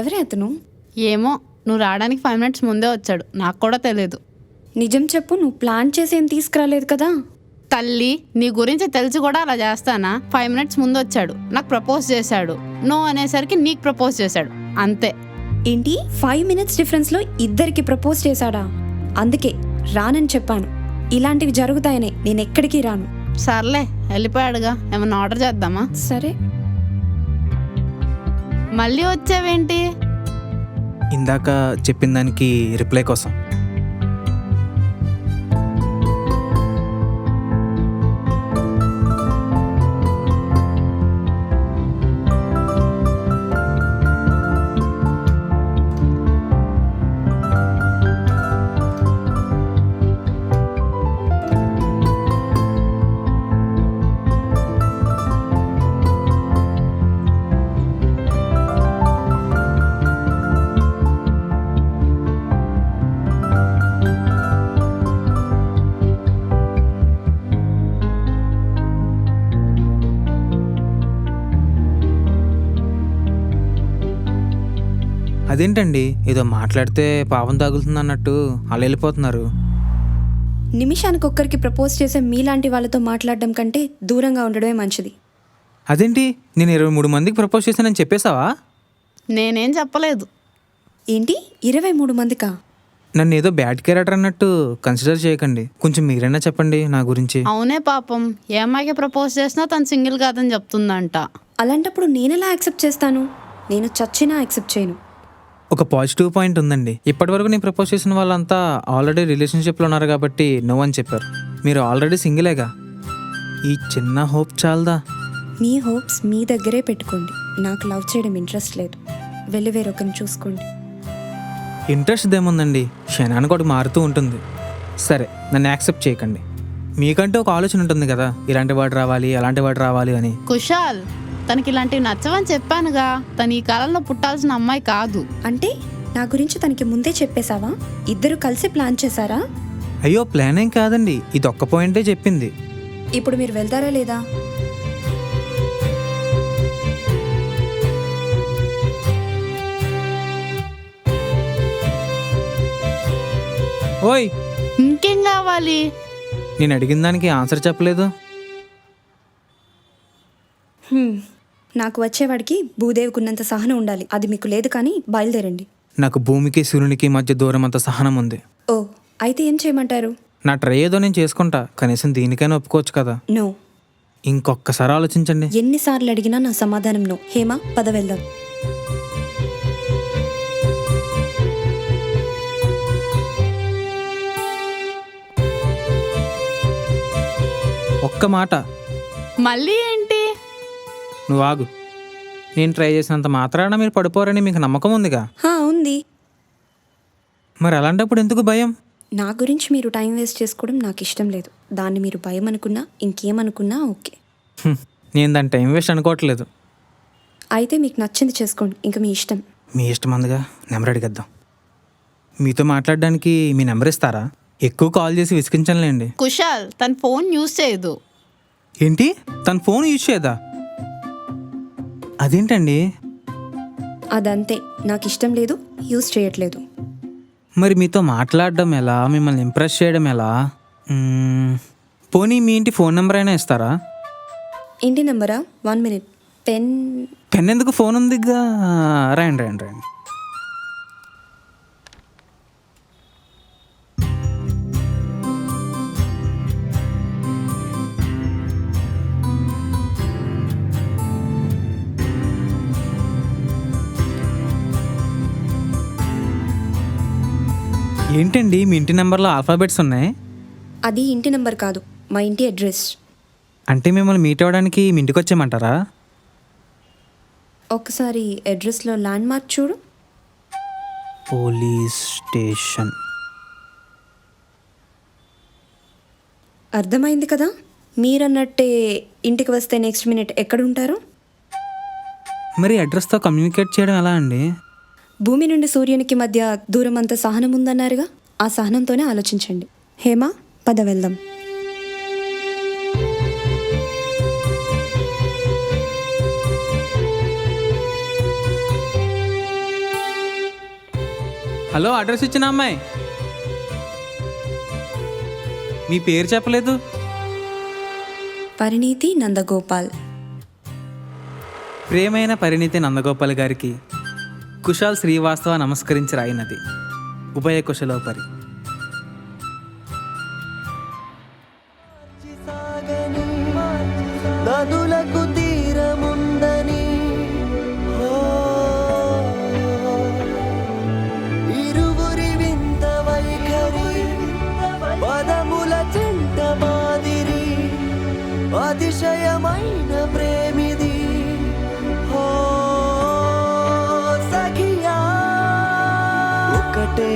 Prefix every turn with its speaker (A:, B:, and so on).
A: ఎవరే అతను?
B: ఏమో, నువ్వు రావడానికి 5 minutes ముందే వచ్చాడు. నాకు కూడా తెలియదు.
A: నిజం చెప్పు, నువ్వు ప్లాన్ చేసి ఏం తీసుకురాలేదు కదా?
B: తల్లి, నీ గురించి తెలిసి కూడా అలా చేస్తానా? 5 minutes ముందు వచ్చాడు, నాకు ప్రపోజ్ చేశాడు. నో అనేసరికి నీకు ప్రపోజ్ చేశాడు, అంతే.
A: ఏంటి 5 minutes డిఫరెన్స్లో ఇద్దరికి ప్రపోజ్ చేశాడా? అందుకే రానని చెప్పాను. ఇలాంటివి జరుగుతాయని నేను ఎక్కడికి రాను.
B: సర్లే, వెళ్ళిపోయాడుగా, ఏమన్నా ఆర్డర్ చేద్దామా?
A: సరే.
B: మళ్ళీ వచ్చావేంటి?
C: ఇందాక చెప్పిన దానికి రిప్లై కోసం. అదేంటండి, ఏదో మాట్లాడితే పాపం తగులుతుంది అన్నట్టు అలా వెళ్ళిపోతున్నారు.
A: నిమిషానికి ఒక్కరికి ప్రపోజ్ చేసే మీలాంటి వాళ్ళతో మాట్లాడడం కంటే దూరంగా ఉండడమే మంచిది.
C: అదేంటి, నేను 23 మందికి ప్రపోజ్ చేశానని చెప్పేశావా?
B: నేనేం చెప్పలేదు.
A: ఏంటి 23 మందికా?
C: నన్ను ఏదో బ్యాడ్ క్యారెక్టర్ అన్నట్టు కన్సిడర్ చేయకండి. కొంచెం మీరైనా చెప్పండి నా గురించి.
B: అవునే పాపం, ఏ అమ్మాయికి ప్రపోజ్ చేసినా తను సింగిల్ కాదని చెప్తుందంట.
A: అలాంటప్పుడు నేనెలా యాక్సెప్ట్ చేస్తాను? నేను చచ్చినా యాక్సెప్ట్ చేయను.
C: ఒక పాజిటివ్ పాయింట్ ఉందండి. ఇప్పటివరకు నేను ప్రపోజ్ చేసిన వాళ్ళంతా ఆల్రెడీ రిలేషన్షిప్లో ఉన్నారు కాబట్టి నో అని చెప్పారు. మీరు ఆల్రెడీ సింగిలేగా, ఈ చిన్న హోప్ చాలదా?
A: మీ హోప్స్ మీ దగ్గరే పెట్టుకోండి. నాకు లవ్ చేయడం ఇంట్రెస్ట్ లేదు. వెళ్ళి వేరొకరిని చూసుకోండి.
C: ఇంట్రెస్ట్ దేముందండి, క్షణానికి ఒకటి మారుతూ ఉంటుంది. సరే, నన్ను యాక్సెప్ట్ చేయకండి. మీకంటే ఒక ఆలోచన ఉంటుంది కదా, ఇలాంటి వాడు రావాలి అలాంటి వాడు రావాలి అని.
B: కుశాల్, తనకి ఇలాంటివి నచ్చవని చెప్పానుగా. తను ఈ కాలంలో పుట్టాల్సిన అమ్మాయి కాదు.
A: అంటే నా గురించి తనకి ముందే చెప్పేశావా? ఇద్దరు కలిసి ప్లాన్ చేశారా?
C: అయ్యో, ప్లాన్ ఏం కాదండి, ఇది ఒక్క పాయింటే చెప్పింది.
A: ఇప్పుడు మీరు వెళ్తారా లేదా?
C: ఓయ్,
B: ఇంకేం కావాలి?
C: నేను అడిగిన దానికి ఆన్సర్ చెప్పలేదు.
A: నాకు వచ్చేవాడికి భూదేవికున్నంత సహనం ఉండాలి. అది మీకు లేదు, కానీ బయలుదేరండి.
C: నాకు భూమికి సూర్యునికి మధ్య దూరం అంత సహనం ఉంది.
A: ఓ, అయితే ఏం చేయమంటారు?
C: నా ట్రై ఏదో నేను చేసుకుంటా, కనీసం దీనికైనా ఒప్పుకోవచ్చు కదా.
A: నో.
C: ఇంకొకసారి ఆలోచించండి.
A: ఎన్నిసార్లు అడిగినా నా సమాధానం నో. హేమ, పద వెళ్దాం.
C: ఒక్క మాట.
B: మళ్ళీ ఏంటి?
C: నువ్వు ఆగు. నేను ట్రై చేసినంత మాత్రాన మీరు పడిపోరని మీకు నమ్మకం ఉందిగా?
A: ఉంది.
C: మరి అలాంటప్పుడు ఎందుకు భయం?
A: నా గురించి మీరు టైం వేస్ట్ చేసుకోవడం నాకు ఇష్టం లేదు. దాన్ని మీరు భయం అనుకున్నా ఇంకేమనుకున్నా ఓకే.
C: నేను దాని టైం వేస్ట్ అనుకోవట్లేదు.
A: అయితే మీకు నచ్చింది చేసుకోండి, ఇంకా మీ ఇష్టం.
C: మీ ఇష్టం అందుగా. నెంబర్ అడిగేద్దాం. మీతో మాట్లాడడానికి మీ నెంబర్ ఇస్తారా? ఎక్కువ కాల్ చేసి విసిగించనులేండి.
B: కుశాల్, తన ఫోన్ యూజ్ చేయదు.
C: ఏంటి, తన ఫోన్ యూజ్ చేయదా? అదేంటండి?
A: అదంతే, నాకు ఇష్టం లేదు, యూజ్ చేయట్లేదు.
C: మరి మీతో మాట్లాడడం ఎలా, మిమ్మల్ని ఇంప్రెస్ చేయడం ఎలా? పోనీ మీ ఇంటి ఫోన్ నెంబర్ అయినా ఇస్తారా?
A: ఇంటి నెంబరా? 1 minute.
C: పెన్ ఎందుకు, ఫోన్ ఉందిగా. రండి రండి రండి. ఏంటండి, మీ ఇంటి నెంబర్లో ఆల్ఫాబెట్స్ ఉన్నాయి?
A: అది ఇంటి నెంబర్ కాదు, మా ఇంటి అడ్రస్.
C: అంటే మిమ్మల్ని మీట్ అవ్వడానికి మీ ఇంటికి వచ్చేయమంటారా?
A: ఒకసారి అడ్రస్లో ల్యాండ్ మార్క్ చూడు.
C: Police station.
A: అర్థమైంది కదా. మీరన్నట్టే ఇంటికి వస్తే నెక్స్ట్ మినిట్ ఎక్కడ ఉంటారు?
C: మరి అడ్రస్తో కమ్యూనికేట్ చేయడం ఎలా అండి?
A: భూమి నుండి సూర్యునికి మధ్య దూరం అంత సహనం ఉందన్నారుగా, ఆ సహనంతోనే ఆలోచించండి. హేమ, పద వెళ్దాం.
C: హలో, అడ్రస్ ఇచ్చిన అమ్మాయి, మీ పేరు చెప్పలేదు.
A: పరిణీతి నందగోపాల్.
C: ప్రేమైన పరిణీతి నందగోపాల్ గారికి కుశాల్ శ్రీవాస్తవ నమస్కరించి రాయినది. ఉభయ కుశలోపరి.
D: నదులకు తీరముందని ఇరువురి వింత వైఖరి పదముల చెంట మాదిరి అతిశయమైన ప్రేమిది సఖియా ఒకటే